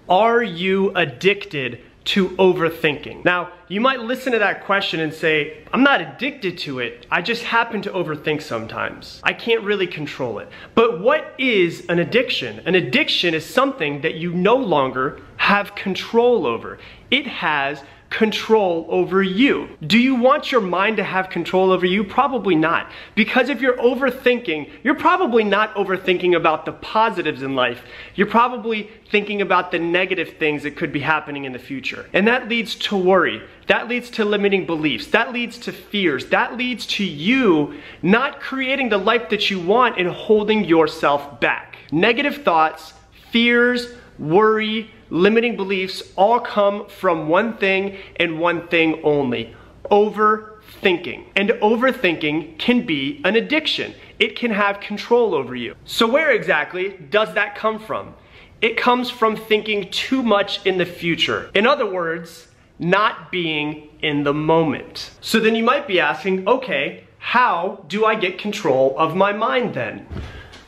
Are you addicted to overthinking? Now, you might listen to that question and say, I'm not addicted to it, I just happen to overthink sometimes. I can't really control it. But what is an addiction? An addiction is something that you no longer have control over. It has control over you. Do you want your mind to have control over you? Probably not. Because if you're overthinking, you're probably not overthinking about the positives in life. You're probably thinking about the negative things that could be happening in the future. And that leads to worry. That leads to limiting beliefs. That leads to fears. That leads to you not creating the life that you want and holding yourself back. Negative thoughts, fears, worry, limiting beliefs all come from one thing and one thing only: overthinking. And overthinking can be an addiction. It can have control over you. So where exactly does that come from? It comes from thinking too much in the future. In other words, not being in the moment. So then you might be asking, okay, how do I get control of my mind then?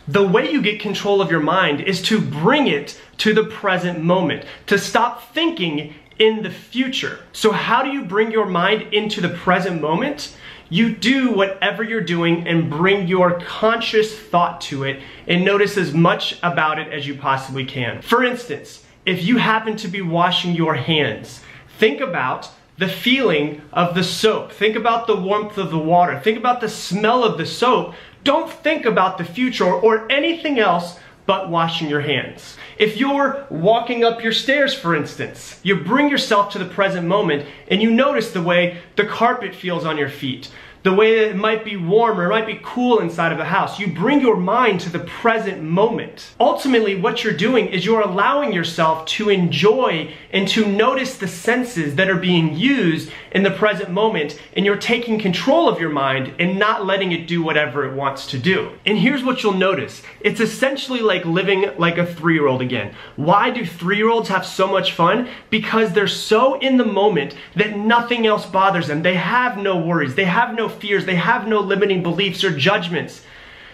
The way you get control of your mind is to bring it to the present moment, to stop thinking in the future. So how do you bring your mind into the present moment? You do whatever you're doing and bring your conscious thought to it and notice as much about it as you possibly can. For instance, if you happen to be washing your hands, think about the feeling of the soap. Think about the warmth of the water. Think about the smell of the soap. Don't think about the future or anything else but washing your hands. If you're walking up your stairs, for instance, you bring yourself to the present moment and you notice the way the carpet feels on your feet, the way that it might be warm or it might be cool inside of the house. You bring your mind to the present moment. Ultimately, what you're doing is you're allowing yourself to enjoy and to notice the senses that are being used in the present moment, and you're taking control of your mind and not letting it do whatever it wants to do. And here's what you'll notice. It's essentially like living like a 3-year-old again. Why do 3-year-olds have so much fun? Because they're so in the moment that nothing else bothers them. They have no worries. They have no fears. They have no limiting beliefs or judgments.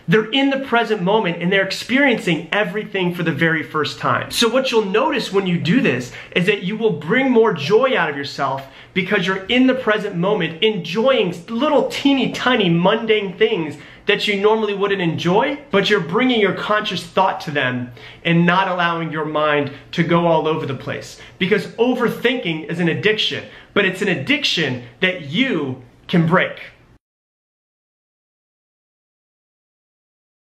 They're in the present moment and they're experiencing everything for the very first time. So what you'll notice when you do this is that you will bring more joy out of yourself because you're in the present moment enjoying little teeny tiny mundane things that you normally wouldn't enjoy, but you're bringing your conscious thought to them and not allowing your mind to go all over the place. Because overthinking is an addiction, but it's an addiction that you can break.